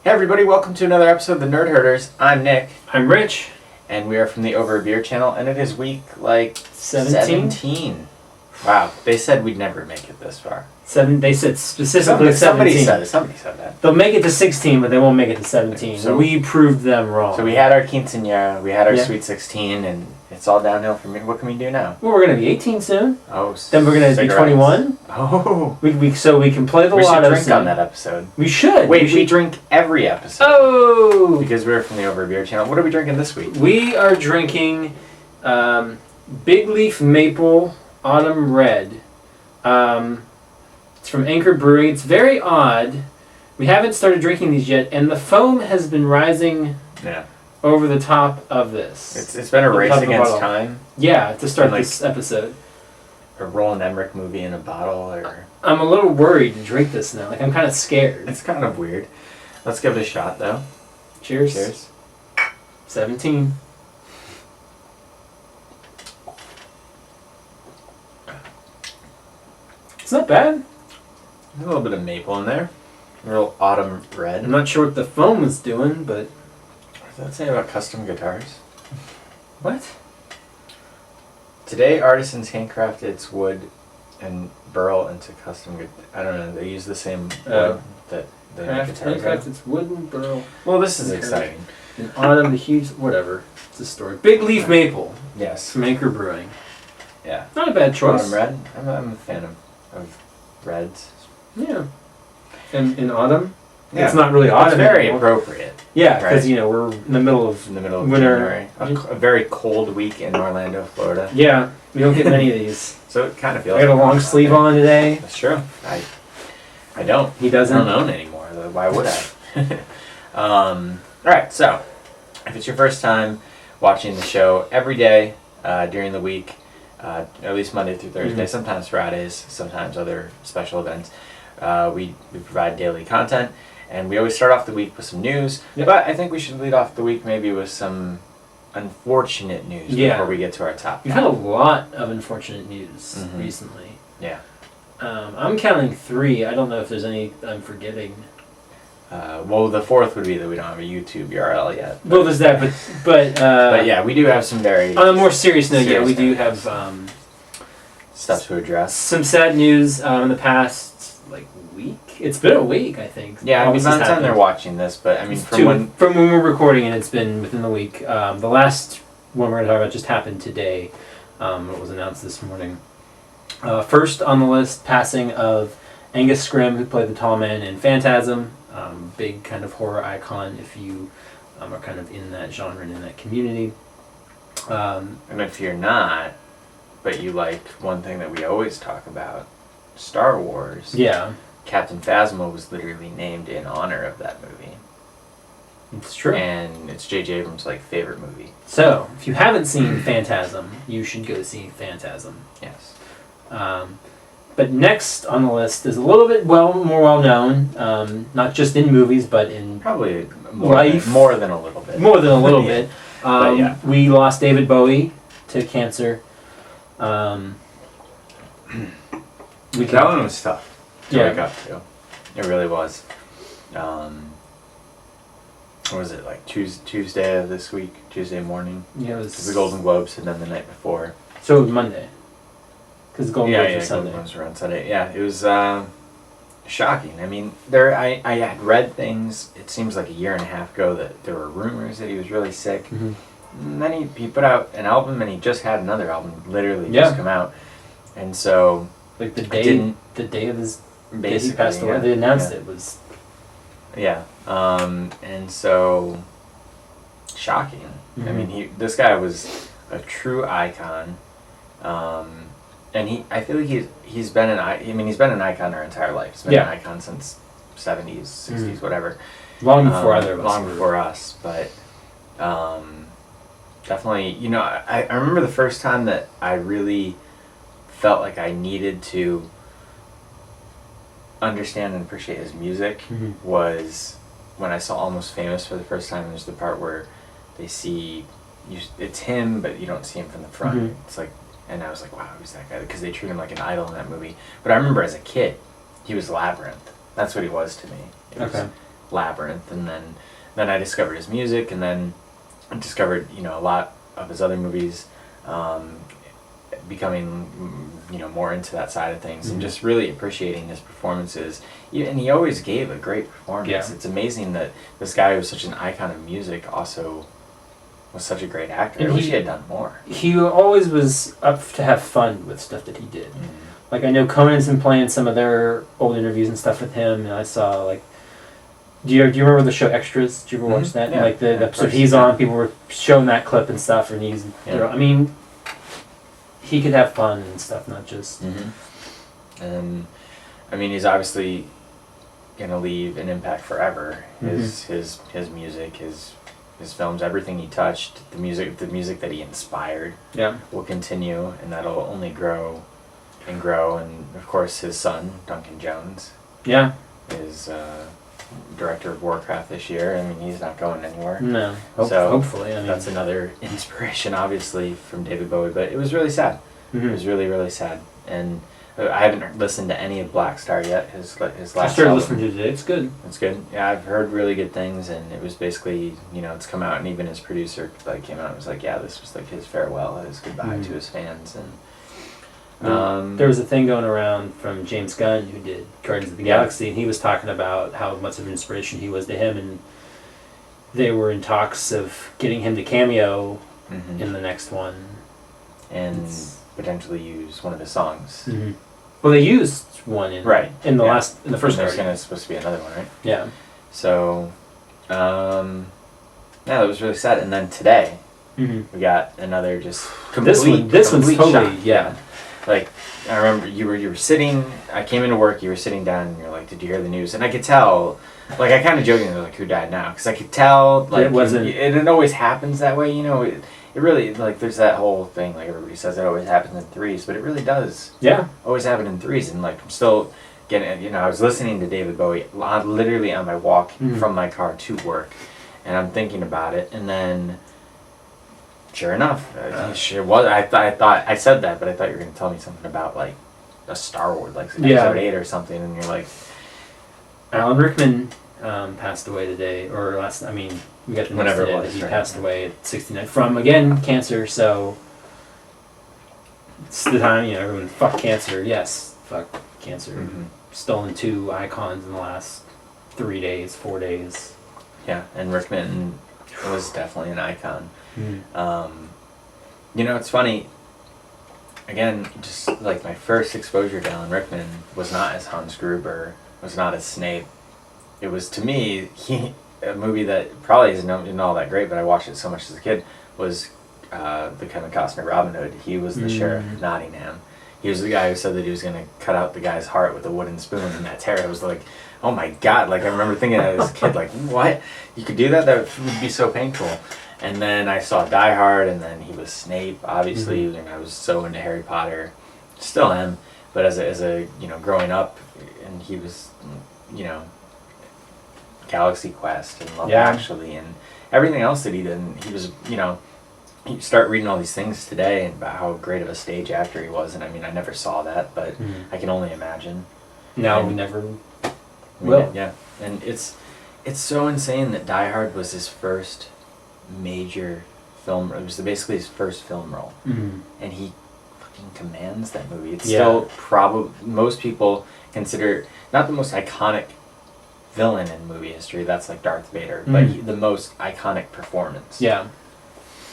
Hey everybody, welcome to another episode of the Nerd Herders. I'm Nick. I'm Rich. And we are from the Over a Beer channel, and it is week, 17? Wow, they said we'd never make it this far. They said specifically 17. Somebody said that. They'll make it to 16, but they won't make it to 17. So we proved them wrong. So we had our quinceañera, we had our Sweet 16, and it's all downhill from here. What can we do now? Well, we're going to be 18 soon. Oh, then we're going to be 21. Oh. So we can play the lotto. We should drink on that episode. We should. Wait, we drink every episode. Oh! Because we're from the Over a Beer channel. What are we drinking this week? We are drinking Big Leaf Maple Autumn Red. It's from Anchor Brewing. It's very odd. We haven't started drinking these yet, and the foam has been rising over the top of this. It's been a race against time. Yeah, to start this episode. A Roland Emmerich movie in a bottle, or... I'm a little worried to drink this now. I'm kind of scared. It's kind of weird. Let's give it a shot, though. Cheers. Cheers. 17. It's not bad. There's a little bit of maple in there. A real autumn red. I'm not sure what the foam is doing, but... What does that say about custom guitars? What? Today, artisans handcraft its wood and burl into custom guitars. I don't know, they use the same wood that the guitars handcraft its wood and burl. Well, this is exciting. In autumn, the huge... Whatever. It's a story. Big Leaf Maple. Yes. From Anchor Brewing. Yeah. Not a bad choice. Autumn red. I'm a fan of reds. Yeah. And in autumn? Yeah. It's not really autumn. It's very anymore. appropriate. Yeah, because we're in the middle of January. winter. A very cold week in Orlando, Florida. Yeah, we don't get many of these. So it kind of feels. I got a long sleeve on today. That's true. I don't. He doesn't. I don't own anymore. Though. Why would I? All right. So, if it's your first time watching the show every day during the week, at least Monday through Thursday, sometimes Fridays, sometimes other special events, we provide daily content. And we always start off the week with some news, but I think we should lead off the week maybe with some unfortunate news before we get to our top. We've had a lot of unfortunate news recently. Yeah. I'm counting 3. I don't know if there's any I'm forgetting. Well, the fourth would be that we don't have a YouTube URL yet. Well, there's that, but yeah, we do have some very... On a more serious note, we do have... stuff to address. Some sad news in the past, week. It's been a week, I think. Yeah, I mean, by the time they're watching this, but I mean, from when we're recording it, it's been within the week. The last one we're going to talk about just happened today. It was announced this morning. First on the list, passing of Angus Scrimm, who played the tall man in Phantasm. Big kind of horror icon if you are kind of in that genre and in that community. And if you're not, but you like one thing that we always talk about, Star Wars. Yeah. Captain Phasma was literally named in honor of that movie. It's true. And it's J.J. Abrams' favorite movie. So, if you haven't seen Phantasm, you should go see Phantasm. Yes. But next on the list is a little bit more well known, not just in movies, but in probably life. More than a little bit. More than a little bit. We lost David Bowie to cancer. That one was tough to wake up to. It really was. What was it, Tuesday of this week? Tuesday morning? Yeah, it was... The Golden Globes had been the night before. So it was Monday. Because the Golden Globes were Sunday. Golden Globes were on Sunday. Yeah, it was shocking. I mean, I had read things, it seems like a year and a half ago, that there were rumors that he was really sick. And then he put out an album, and he just had another album literally just come out. And so... the day of his... Basically, he passed away. They announced it was... Yeah. And so... Shocking. I mean, this guy was a true icon. And I feel like he's been an icon our entire life. He's been an icon since 70s, 60s, whatever. Long before either of us. Long before us, but definitely, I remember the first time that I really felt like I needed to understand and appreciate his music was when I saw Almost Famous for the first time. There's the part where they see it's him, but you don't see him from the front. It's like, and I was like, wow, who's that guy? Because they treat him like an idol in that movie. But I remember as a kid, he was Labyrinth. That's what he was to me. Labyrinth, and then I discovered his music, and then I discovered a lot of his other movies, becoming more into that side of things, and just really appreciating his performances. And he always gave a great performance. Yeah. It's amazing that this guy who was such an icon of music also was such a great actor. And I wish he had done more. He always was up to have fun with stuff that he did. Like, I know Conan's been playing some of their old interviews and stuff with him, and I saw, like, do you remember the show Extras? Did you ever watch that? Yeah. Like, the episode he's on, people were showing that clip and stuff, and he's, I mean, he could have fun and stuff, not just... And, I mean, he's obviously going to leave an impact forever. His music, his films, everything he touched, the music that he inspired will continue, and that'll only grow and grow. And of course his son, Duncan Jones, is director of Warcraft this year. I mean, he's not going anywhere. No. So hopefully. I mean, that's another inspiration, obviously, from David Bowie. But it was really sad. It was really, really sad. And I haven't listened to any of Black Star yet. His last I started album. listening to it today. It's good. It's good. Yeah, I've heard really good things, and it was basically, it's come out, and even his producer came out and was like, yeah, this was like his farewell, his goodbye to his fans. And there was a thing going around from James Gunn, who did Guardians of the Galaxy, and he was talking about how much of an inspiration he was to him, and they were in talks of getting him to cameo in the next one. And potentially use one of his songs. Well, they used one in the first. There's supposed to be another one, right? Yeah. So, that was really sad. And then today, we got another just complete. This one's totally shock. Like, I remember you were sitting. I came into work. You were sitting down, and you're like, "Did you hear the news?" And I could tell. Like, I kind of jokingly like, "Who died now?" Because I could tell. Like, it wasn't. It always happens that way, It really, like, there's that whole thing, like, everybody says it always happens in threes, but it really does. Yeah. Always happen in threes, and, like, I'm still getting, I was listening to David Bowie literally on my walk from my car to work, and I'm thinking about it, and then, sure enough, sure was, I thought, I said that, but I thought you were going to tell me something about, like, a Star Wars, like, episode 8 or something, and you're like... Alan Rickman passed away today, or we got the news today that he passed away at 69 from, again, cancer. So it's the time, everyone, fuck cancer. Yes, fuck cancer. Stolen 2 icons in the last 3 days, 4 days. Yeah, and Rickman was definitely an icon. It's funny. Again, just like my first exposure to Alan Rickman was not as Hans Gruber, was not as Snape. It was, to me, a movie that probably isn't all that great, but I watched it so much as a kid, was the Kevin Costner Robin Hood. He was the sheriff of Nottingham. He was the guy who said that he was going to cut out the guy's heart with a wooden spoon, and that terror was like, oh my god, like I remember thinking that as a kid, like, what? You could do that? That would be so painful. And then I saw Die Hard, and then he was Snape, obviously, and I was so into Harry Potter. Still am, but as a growing up, and he was, Galaxy Quest and Love Actually and everything else that he did. And he was, you start reading all these things today and about how great of a stage actor he was. And I mean, I never saw that, but I can only imagine. No, we never will. Yeah, and it's so insane that Die Hard was his first major film. It was basically his first film role, and he fucking commands that movie. It's still probably, most people consider not the most iconic villain in movie history. That's like Darth Vader, but the most iconic performance. Yeah.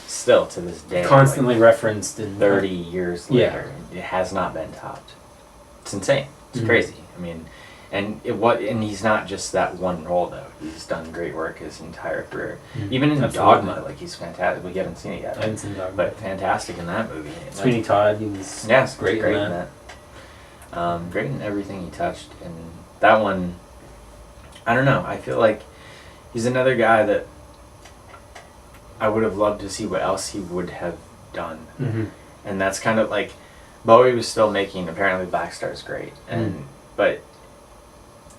Still to this day, constantly referenced in 30 years later, it has not been topped. It's insane. It's crazy. I mean, and he's not just that one role though. He's done great work his entire career. Even in Dogma, like he's fantastic. We haven't seen it yet. I haven't seen Dogma, but fantastic in that movie. Sweeney Todd, he was great in that. Great in everything he touched, and that one. I don't know. I feel like he's another guy that I would have loved to see what else he would have done. And that's kind of like Bowie was still making, apparently Black Star's great, but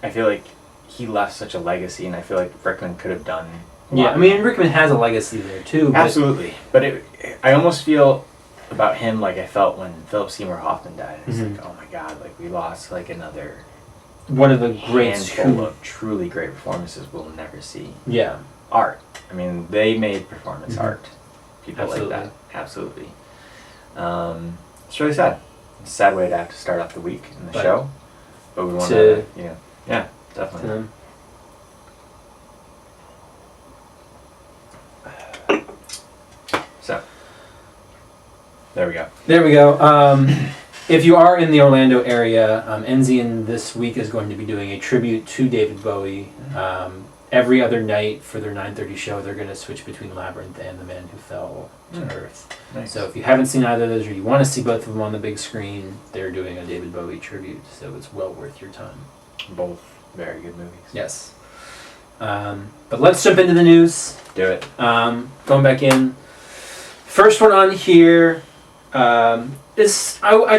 I feel like he left such a legacy, and I feel like Rickman could have done I mean, Rickman has a legacy there too. Absolutely. But I almost feel about him like I felt when Philip Seymour Hoffman died. It's like, oh my god, like we lost like another one of the greats handful of truly great performances we'll never see. Yeah. Art. I mean, they made performance art. People Absolutely. like that. Absolutely. It's really sad. It's a sad way to have to start off the week in the show. But we want to, yeah, definitely. So, there we go. There we go. If you are in the Orlando area, Enzian this week is going to be doing a tribute to David Bowie. Every other night for their 9:30 show, they're going to switch between Labyrinth and The Man Who Fell to Earth. Nice. So if you haven't seen either of those, or you want to see both of them on the big screen, they're doing a David Bowie tribute, so it's well worth your time. Both very good movies. Yes. But let's jump into the news. Do it. Going back in. First one on here. I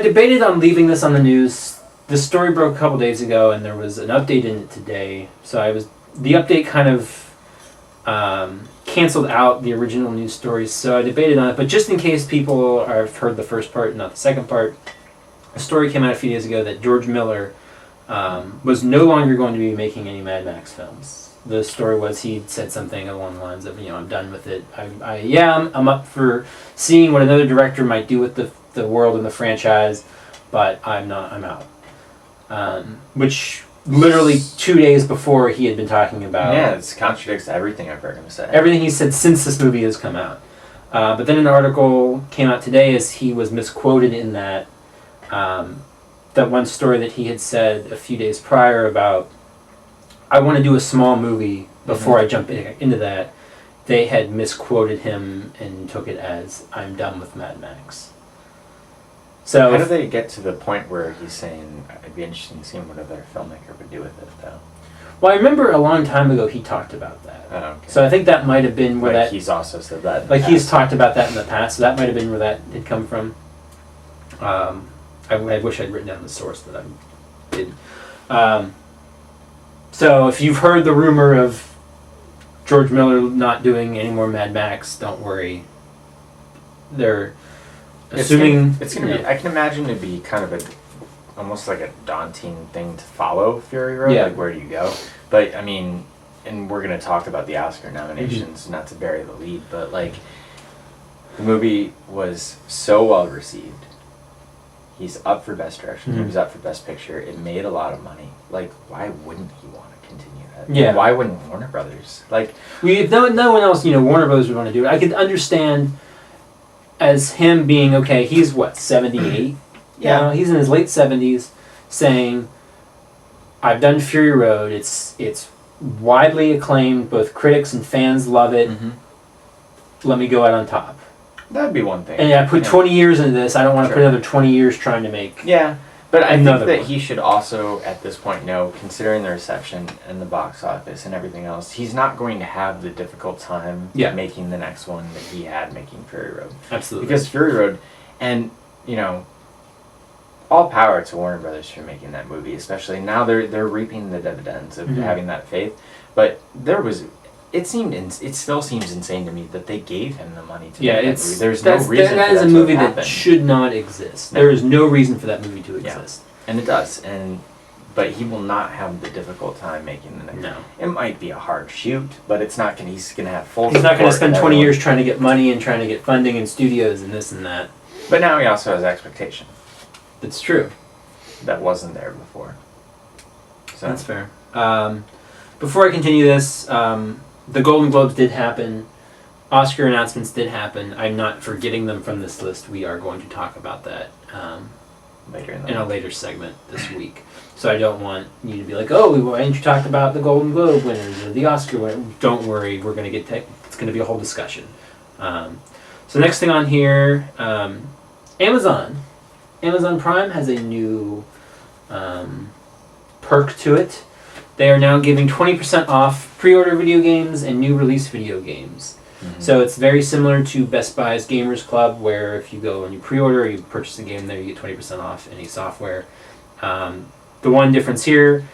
debated on leaving this on the news. This story broke a couple days ago, and there was an update in it today. So the update kind of canceled out the original news stories. So I debated on it, but just in case people have heard the first part and not the second part, a story came out a few days ago that George Miller was no longer going to be making any Mad Max films. The story was he said something along the lines of, I'm done with it. I'm up for seeing what another director might do with the world and the franchise, but I'm out. Which literally 2 days before he had been talking about... Yeah, it contradicts everything I've heard him say. Everything he said since this movie has come out. But then an article came out today as he was misquoted in that one story that he had said a few days prior about, I want to do a small movie before I jump into that. They had misquoted him and took it as, I'm done with Mad Max. So how do they get to the point where he's saying, it'd be interesting to see what other filmmaker would do with it, though? Well, I remember a long time ago he talked about that. Oh, okay. So I think that might have been where that... he's also said that in Like the he's past. talked about that in the past, so that might have been where that had come from. I wish I'd written down the source, but I didn't. So if you've heard the rumor of George Miller not doing any more Mad Max, don't worry. They're assuming... It's gonna be... I can imagine it'd be kind of almost like a daunting thing to follow Fury Road. Yeah. Like, where do you go? But, I mean, and we're going to talk about the Oscar nominations, not to bury the lead, but, like, the movie was so well received. He's up for Best Direction. He was up for Best Picture. It made a lot of money. Like, why wouldn't he want to continue that? Yeah. Why wouldn't Warner Brothers? Like, no one else, Warner Brothers would want to do it. I could understand as him being, okay, he's what, 78? Yeah. He's in his late 70s saying, I've done Fury Road. It's widely acclaimed. Both critics and fans love it. Let me go out on top. that'd be one thing. And I put 20 years into this. I don't want to put another 20 years trying to make... Yeah. But I think that one. he should also, at this point, know, considering the reception and the box office and everything else, he's not going to have the difficult time making the next one that he had making Fury Road. Absolutely. Because Fury Road, and, all power to Warner Brothers for making that movie, especially now they're reaping the dividends of having that faith. But it still seems insane to me that they gave him the money to make that movie. There's no reason that for is that a movie to that happen. should not exist. No. There is no reason for that movie to exist. And it does, but he will not have the difficult time making the next. No. It might be a hard shoot, but it's not going. He's going to have full. He's not going to support spend and 20 everyone. years trying to get money and trying to get funding in studios and this and that. But now he also has expectation. That's true. That wasn't there before. So That's fair. Before I continue this, the Golden Globes did happen. Oscar announcements did happen. I'm not forgetting them from this list. We are going to talk about that later in a later segment this week. So I don't want you to be like, oh, why didn't you talk about the Golden Globe winners or the Oscar winners? Don't worry, we're going to it's going to be a whole discussion. So next thing on here, Amazon Prime has a new perk to it. They are now giving 20% off pre-order video games and new release video games. So it's very similar to Best Buy's Gamers Club, where if you go and you pre-order or you purchase a game there, you get 20% off any software. The one difference here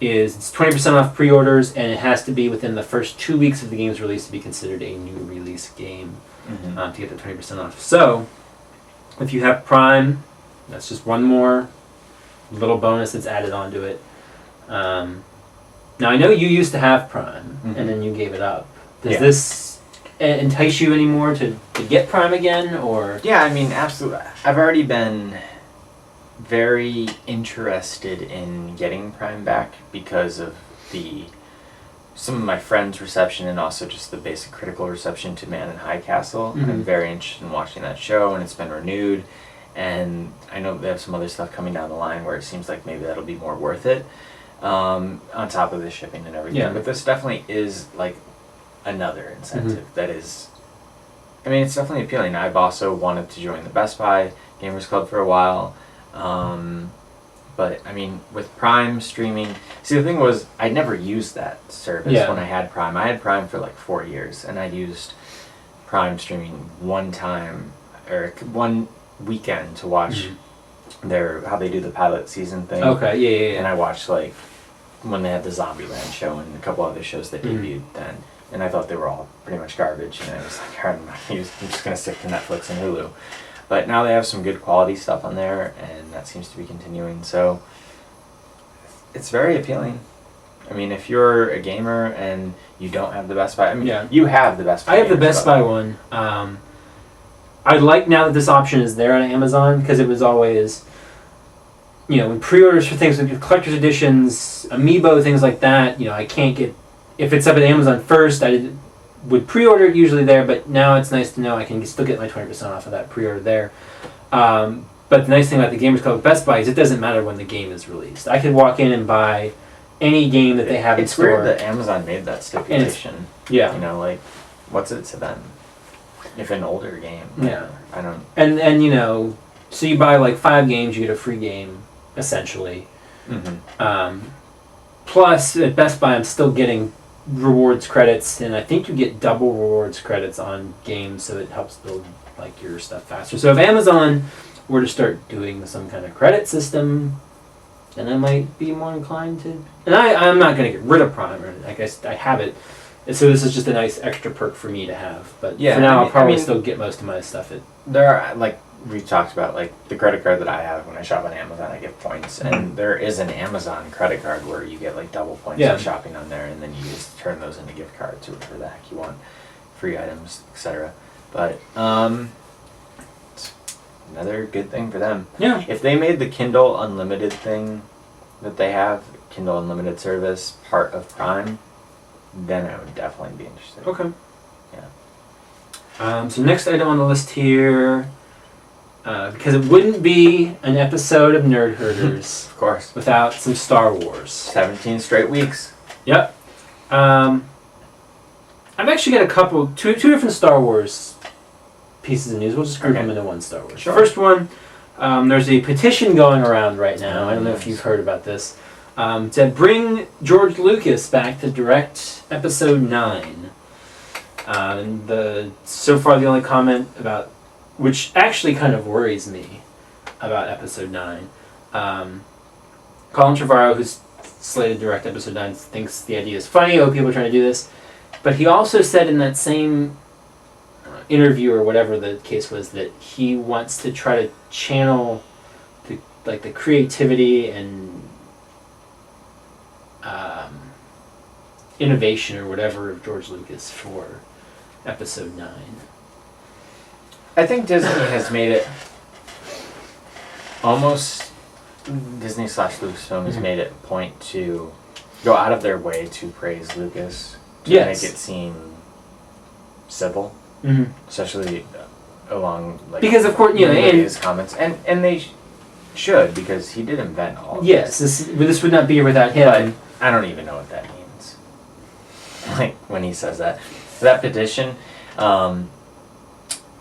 is it's 20% off pre-orders, and it has to be within the first 2 weeks of the game's release to be considered a new release game to get the 20% off. So if you have Prime, that's just one more little bonus that's added onto it. Now I know you used to have Prime, and then you gave it up. Does this entice you anymore to get Prime again, or? Yeah, I mean, absolutely. I've already been very interested in getting Prime back because of some of my friends' reception and also just the basic critical reception to Man in High Castle. I'm very interested in watching that show, and it's been renewed. And I know they have some other stuff coming down the line where it seems like maybe that'll be more worth it, on top of the shipping and everything. Yeah. But this definitely is like another incentive that is, I mean, it's definitely appealing. I've also wanted to join the Best Buy Gamers Club for a while. But I mean, with Prime streaming, see, the thing was, I never used that service when I had Prime. I had Prime for like 4 years, and I used Prime streaming one time, or one weekend to watch how they do the pilot season thing. Okay, yeah. And I watched like when they had the Zombieland show and a couple other shows that debuted then, and I thought they were all pretty much garbage, and I was like, I'm just gonna stick to Netflix and Hulu. But now they have some good quality stuff on there, and that seems to be continuing. So it's very appealing. I mean, if you're a gamer and you don't have the Best Buy, I mean, you have the Best Buy. I have the Best Buy one. I like now that this option is there on Amazon, because it was always, with pre-orders for things like collector's editions, Amiibo, things like that, I can't get, if it's up at Amazon first, would pre-order it usually there, but now it's nice to know I can still get my 20% off of that pre-order there. But the nice thing about the Gamers Club at Best Buy is it doesn't matter when the game is released. I could walk in and buy any game that they have in store. It's weird that Amazon made that stipulation. Like, what's it to them? If an older game. I don't... And so you buy like 5 games, you get a free game, essentially. Plus, at Best Buy, I'm still getting rewards credits, and I think you get double rewards credits on games, so it helps build like your stuff faster. So if Amazon were to start doing some kind of credit system, then I might be more inclined to. And I'm not going to get rid of Prime, or I guess I have it. And so this is just a nice extra perk for me to have. But for now, I'll probably still get most of my stuff. There are, like we talked about, like the credit card that I have when I shop on Amazon, I get points, and there is an Amazon credit card where you get like double points for shopping on there, and then you just turn those into gift cards or whatever the heck you want, free items, etc. But it's another good thing for them. Yeah. If they made the Kindle Unlimited thing that they have, Kindle Unlimited service, part of Prime, then I would definitely be interested. Okay. Yeah. So next item on the list here, because it wouldn't be an episode of Nerd Herders of course, without some Star Wars. 17 straight weeks. Yep. I've actually got two different Star Wars pieces of news. We'll just group them into one Star Wars. Sure. First one, there's a petition going around right now. I don't know if you've heard about this. To bring George Lucas back to direct Episode 9. And so far the only comment about, which actually kind of worries me about Episode 9, Colin Trevorrow, who's slated to direct Episode 9, thinks the idea is funny. Oh, people are trying to do this. But he also said in that same interview or whatever the case was that he wants to try to channel the creativity and innovation or whatever of George Lucas for Episode 9. I think Disney has made it almost, Disney/Lucasfilm has made it a point to go out of their way to praise Lucas, to make it seem civil, especially along because of course his comments, and they should, because he did invent all of this. This would not be without him. But I don't even know what that means. Like when he says that petition.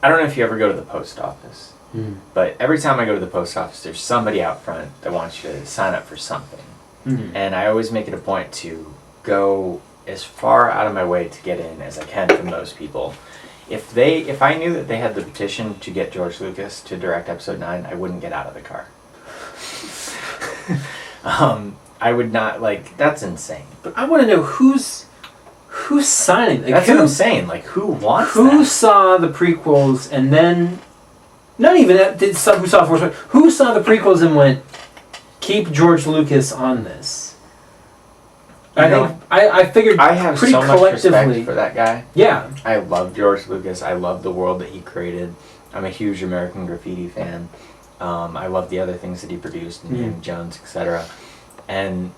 I don't know if you ever go to the post office, but every time I go to the post office, there's somebody out front that wants you to sign up for something. And I always make it a point to go as far out of my way to get in as I can from those people. If I knew that they had the petition to get George Lucas to direct Episode 9, I wouldn't get out of the car. I would not, that's insane. But I want to know who's signing. That's what I'm saying. Who wants that? Who saw the prequels and then, not even that, who saw Force Awakens, who saw the prequels and went, keep George Lucas on this? I figured I have pretty so much collectively. respect for that guy. Yeah. I love George Lucas. I love the world that he created. I'm a huge American Graffiti fan. I love the other things that he produced, Indiana Jones, etc. And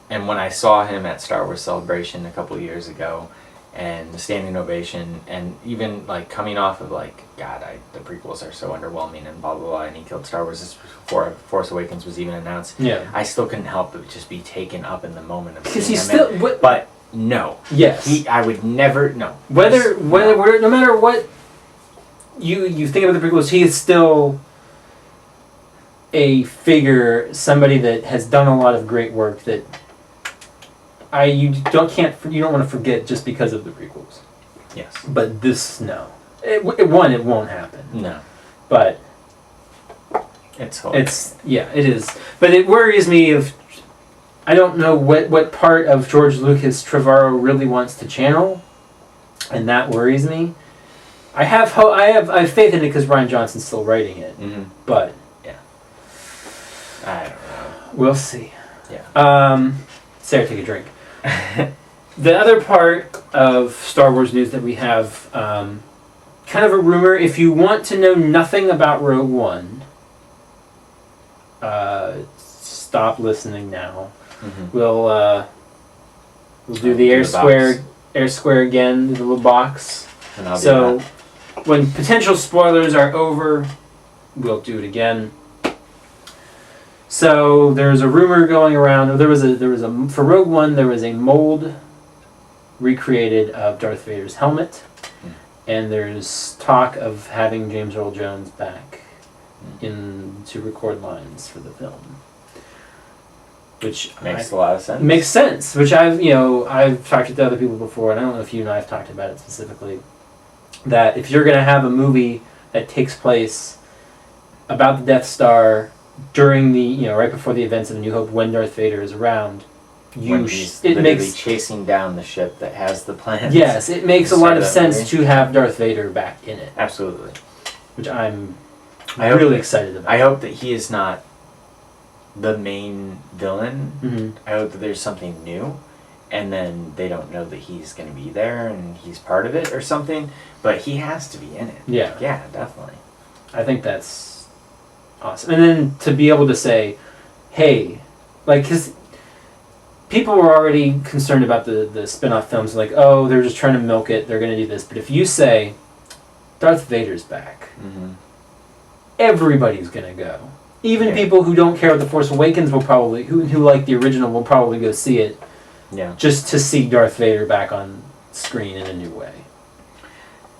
when I saw him at Star Wars Celebration a couple years ago, and the standing ovation, and even like coming off of like, God, the prequels are so underwhelming and blah blah blah, and he killed Star Wars just before Force Awakens was even announced. Yeah. I still couldn't help but just be taken up in the moment of Because seeing he's him. still. But no. Yes. I would never. No. Whether no matter what you think about the prequels, he is still a figure, somebody that has done a lot of great work that you don't want to forget just because of the prequels. Yes. But this, no. It won't happen. No. But it is. But it worries me I don't know what part of George Lucas Trevorrow really wants to channel, and that worries me. I have faith in it because Rian Johnson's still writing it. Mm-hmm. But yeah, I don't know. We'll see. Yeah. Sarah, take a drink. The other part of Star Wars news that we have, kind of a rumor. If you want to know nothing about Rogue One, stop listening now. Mm-hmm. We'll do the Air Square again, the little box. And I'll so when potential spoilers are over, we'll do it again. So there's a rumor going around. There was a for Rogue One. There was a mold recreated of Darth Vader's helmet, and there's talk of having James Earl Jones back to record lines for the film, which makes a lot of sense. Makes sense. Which I've talked to other people before, and I don't know if you and I have talked about it specifically. That if you're going to have a movie that takes place about the Death Star during the right before the events of A New Hope, when Darth Vader is around, it makes chasing down the ship that has the plans. Yes, it makes a lot of sense to have Darth Vader back in it. Absolutely, which I'm really excited about. I hope that he is not the main villain. Mm-hmm. I hope that there's something new, and then they don't know that he's going to be there and he's part of it or something. But he has to be in it. Yeah, yeah, definitely. I think that's awesome. And then to be able to say, hey, because people were already concerned about the spin-off films, like, oh, they're just trying to milk it, they're going to do this. But if you say, Darth Vader's back, everybody's going to go. Even people who don't care about The Force Awakens will probably, who like the original, will probably go see it just to see Darth Vader back on screen in a new way.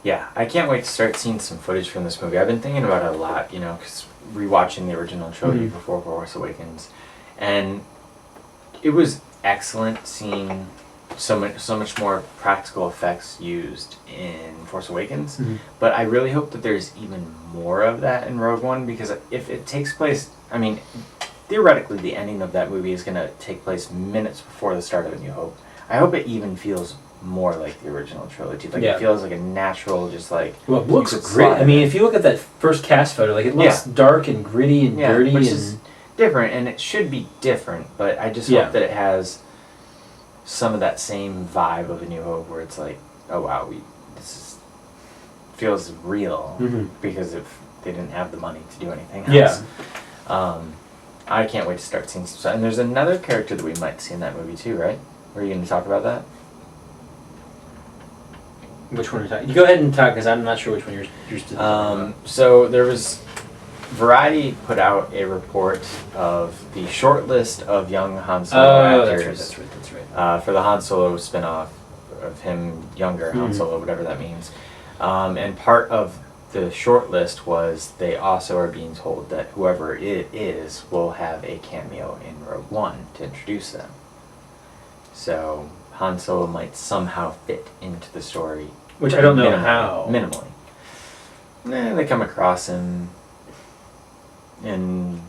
Yeah, I can't wait to start seeing some footage from this movie. I've been thinking about it a lot, because rewatching the original trilogy before Force Awakens, and it was excellent seeing so much more practical effects used in Force Awakens. But I really hope that there's even more of that in Rogue One, because if it takes place, theoretically the ending of that movie is going to take place minutes before the start of A New Hope. I hope it even feels more like the original trilogy. It feels like a natural, just like... Well, it looks great. If you look at that first cast photo, it looks dark and gritty and dirty. Which is different, and it should be different, but I just hope that it has some of that same vibe of A New Hope, where it's like, oh wow, feels real, because if they didn't have the money to do anything else. I can't wait to start seeing some stuff. And there's another character that we might see in that movie too, right? Are you going to talk about that? Which one are you talking? You go ahead and talk, because I'm not sure which one you're talking about. So there was... Variety put out a report of the short list of young Han Solo actors. That's right. For the Han Solo spin-off of him younger, Han Solo, whatever that means. And part of the short list was they also are being told that whoever it is will have a cameo in Rogue One to introduce them. So Han Solo might somehow fit into the story. Which I don't know how. Minimally. They come across him, and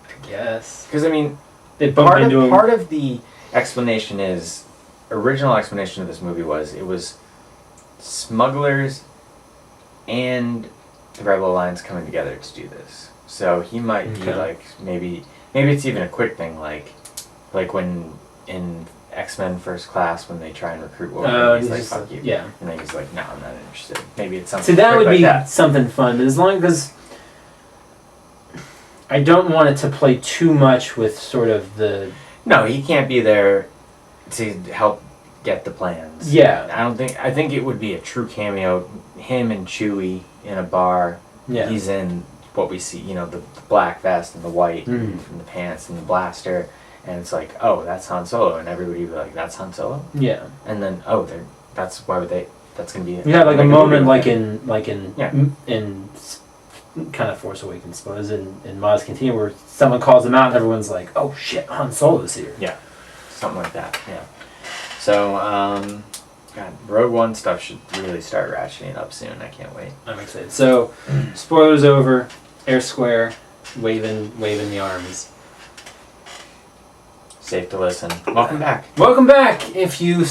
I guess. Because, they bump into him. Part of the explanation is, original explanation of this movie was, it was smugglers and the Rebel Alliance coming together to do this. So he might be like, maybe it's even a quick thing, like when in X-Men First Class when they try and recruit Wolverine. He's like, just fuck you. Yeah. And then he's like, no, I'm not interested. Maybe it's something See, that quick would like be that. something fun, but as long as I don't want it to play too much with sort of the... No, he can't be there to help get the plans. Yeah. I think it would be a true cameo. Him and Chewie in a bar. Yeah. He's in what we see, the black vest and the white Mhm. and the pants and the blaster. And it's like, oh, that's Han Solo. And everybody would be like, that's Han Solo? Yeah. And then, that's going to be... You have like a moment like him. in kind of Force Awakens, suppose, in Maz Cantina, where someone calls him out and everyone's like, oh shit, Han Solo's here. Yeah. Something like that, yeah. So, God, Rogue One stuff should really start ratcheting up soon. I can't wait. I'm excited. So, spoilers over. Air Square, waving the arms. Safe to listen. Welcome back. Welcome back. If you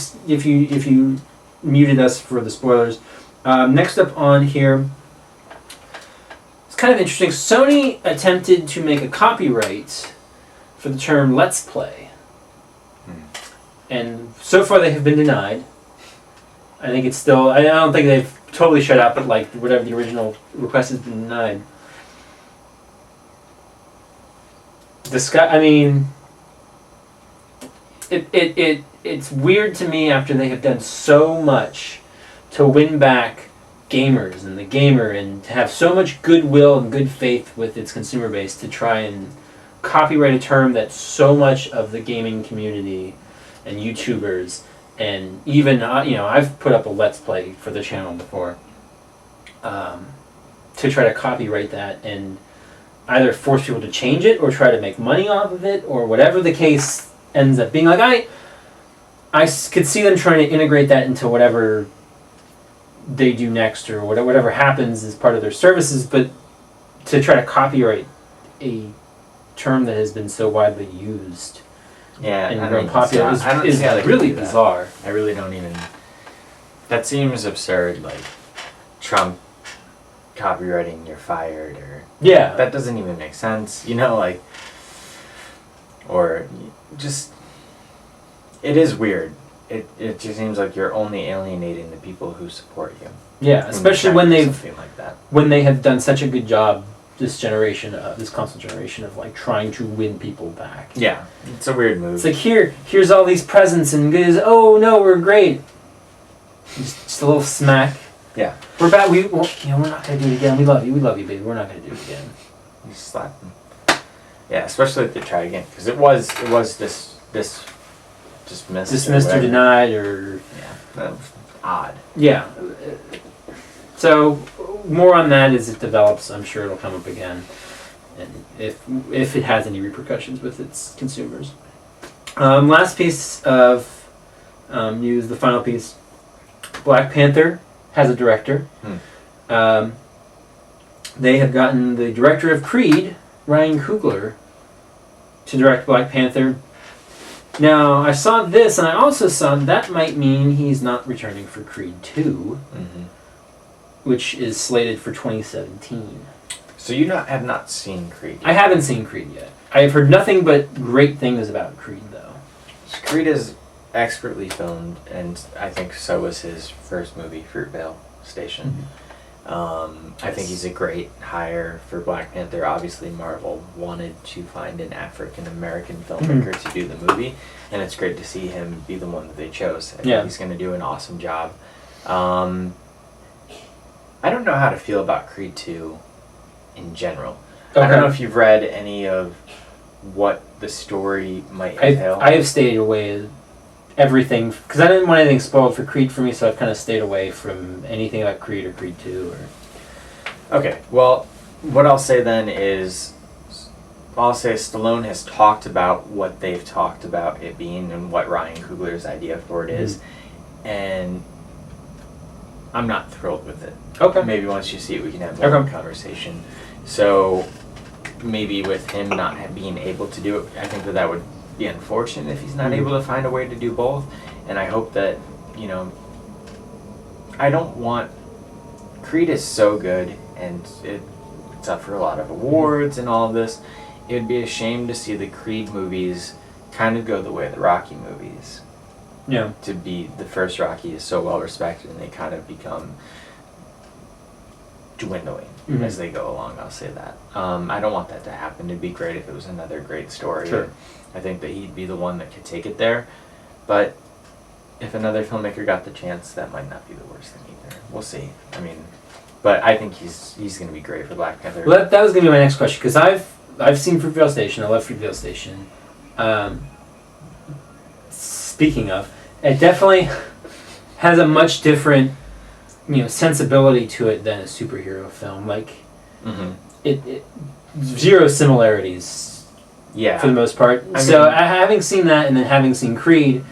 muted us for the spoilers, next up on here, it's kind of interesting. Sony attempted to make a copyright for the term "Let's Play," and so far they have been denied. I think it's still. I don't think they've totally shut out, but like whatever the original request has been denied. It's weird to me after they have done so much to win back gamers and the gamer and to have so much goodwill and good faith with its consumer base to try and copyright a term that so much of the gaming community and YouTubers and even I've put up a Let's Play for the channel before to try to copyright that and either force people to change it or try to make money off of it or whatever the case ends up being. Like I could see them trying to integrate that into whatever they do next or whatever happens as part of their services, but to try to copyright a term that has been so widely used and grown popular is really bizarre. I really don't even... That seems absurd, like Trump copywriting "you're fired" or... Yeah. That doesn't even make sense, or just... It is weird. It just seems like you're only alienating the people who support you. Yeah, especially when like that. When they have done such a good job this console generation of like trying to win people back. Yeah, it's a weird move. It's like here's all these presents and goodies. Oh no, we're great. Just a little smack. Yeah. We're back. We're not gonna do it again. We love you, baby. We're not gonna do it again. You slap them. Yeah, especially if they try again, because it was dismissed or denied or... Yeah, that was odd. Yeah. So, more on that as it develops. I'm sure it'll come up again. And if it has any repercussions with its consumers. Last piece of news, the final piece. Black Panther has a director. They have gotten the director of Creed, Ryan Coogler, to direct Black Panther. Now, I saw this, and I also saw that might mean he's not returning for Creed 2, which is slated for 2017. So you have not seen Creed yet? I haven't seen Creed yet. I have heard nothing but great things about Creed, though. Creed is expertly filmed, and I think so was his first movie, Fruitvale Station. I think he's a great hire for Black Panther. Obviously, Marvel wanted to find an African-American filmmaker to do the movie, and it's great to see him be the one that they chose. I think he's going to do an awesome job. I don't know how to feel about Creed 2 in general. Okay. I don't know if you've read any of what the story might entail. I have stayed away everything, because I didn't want anything spoiled for Creed for me, so I've kind of stayed away from anything about Creed or Creed 2. Okay, well, what I'll say then is, Stallone has talked about what they've talked about it being and what Ryan Coogler's idea for it is, and I'm not thrilled with it. Okay. Maybe once you see it, we can have more of a conversation. So, maybe with him not being able to do it, I think that would be unfortunate if he's not able to find a way to do both, and I hope that I don't want... Creed is so good, and it's up for a lot of awards and all of this. It would be a shame to see the Creed movies kind of go the way of the Rocky movies. Yeah. To be the first Rocky is so well respected, and they kind of become dwindling as they go along. I'll say that. I don't want that to happen. It'd be great if it was another great story. Sure. I think that he'd be the one that could take it there, but if another filmmaker got the chance, that might not be the worst thing either. We'll see. I mean, but I think he's going to be great for Black Panther. Well, that was going to be my next question, because I've seen Fruitvale Station. I love Fruitvale Station. Speaking of, it definitely has a much different, sensibility to it than a superhero film. Like, it zero similarities. Yeah. For the most part. Having seen that and then having seen Creed,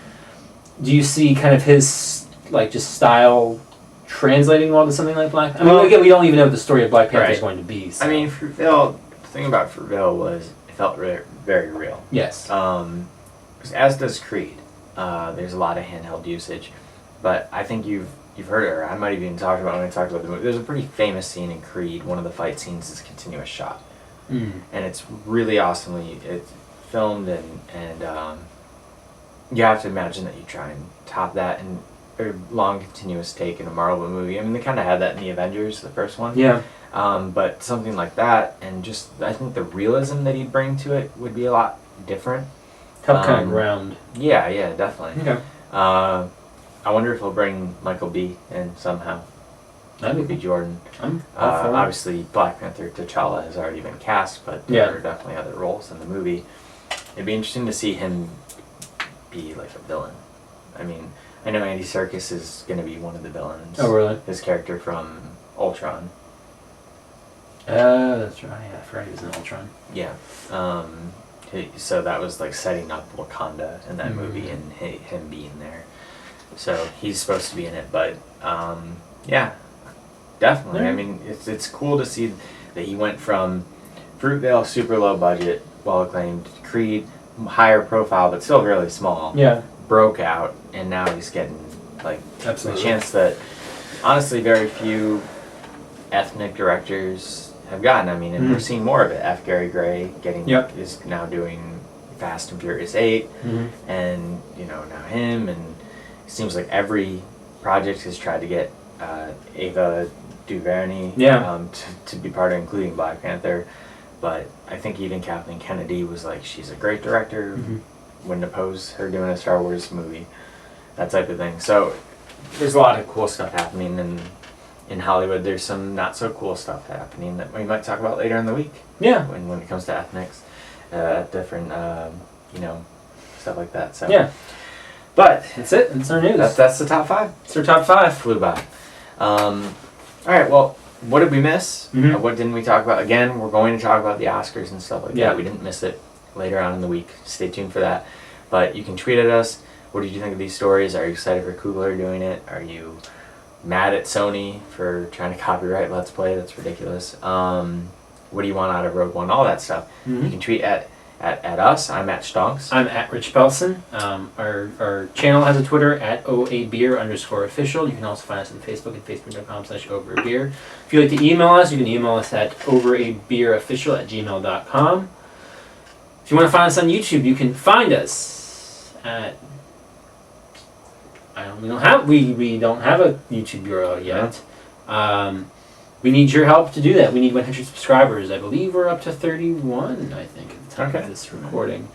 do you see kind of his just style translating well to something like Black? Again, we don't even know what the story of Black Panther is going to be. So. Fruitvale. The thing about Fruitvale was it felt very real. Yes. As does Creed. There's a lot of handheld usage, but I think you've heard it, or I might have even talked about it when I talked about the movie. There's a pretty famous scene in Creed. One of the fight scenes is a continuous shot, and it's really awesomely filmed, and you have to imagine that you try and top that in a long continuous take in a Marvel movie. They kind of had that in the Avengers, the first one. Yeah. But something like that, and just I think the realism that he'd bring to it would be a lot different. Help kind of ground. Yeah, definitely. Okay. I wonder if he'll bring Michael B. in somehow. That would be Jordan. Obviously, Black Panther T'Challa has already been cast, but there are definitely other roles in the movie. It'd be interesting to see him be like a villain. I know Andy Serkis is going to be one of the villains. Oh, really? His character from Ultron. That's right. Yeah, I forgot he was in Ultron. Yeah. So that was like setting up Wakanda in that movie and him being there. So he's supposed to be in it, but yeah, definitely. Yeah. It's cool to see that he went from Fruitvale, super low budget, well acclaimed, Creed, higher profile but still really small. Yeah. Broke out, and now he's getting Absolutely. a chance that honestly very few ethnic directors have gotten. And we're seeing more of it. F. Gary Gray is now doing Fast and Furious 8, and now him, and it seems like every project has tried to get Ava DuVernay to be part of, including Black Panther. But I think even Kathleen Kennedy was like, she's a great director. Wouldn't oppose her doing a Star Wars movie, that type of thing. So there's a lot of cool stuff happening in Hollywood. There's some not so cool stuff happening that we might talk about later in the week. Yeah. When it comes to ethnics, different stuff like that. So yeah. But that's it. That's our news. That's the top 5. It's our top 5. Flew by. All right. Well, what did we miss? What didn't we talk about? Again, we're going to talk about the Oscars and stuff like that. We didn't miss it. Later on in the week. Stay tuned for that. But you can tweet at us. What did you think of these stories? Are you excited for Coogler doing it? Are you mad at Sony for trying to copyright Let's Play? That's ridiculous. What do you want out of Rogue One? All that stuff. You can tweet at us. I'm at Stonks. I'm at Rich Belson. Our channel has a Twitter at OABeer_official. You can also find us on Facebook at facebook.com/overabeer. If you'd like to email us, you can email us at overabeerofficial@gmail.com. If you want to find us on YouTube, you can find us at. We don't have a YouTube URL yet. We need your help to do that. We need 100 subscribers. I believe we're up to 31. I think at the time of this recording.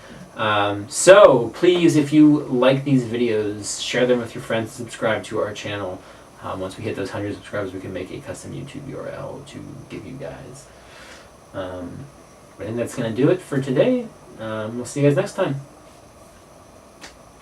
So please, if you like these videos, share them with your friends. Subscribe to our channel. Once we hit those 100 subscribers, we can make a custom YouTube URL to give you guys. I think that's going to do it for today. We'll see you guys next time.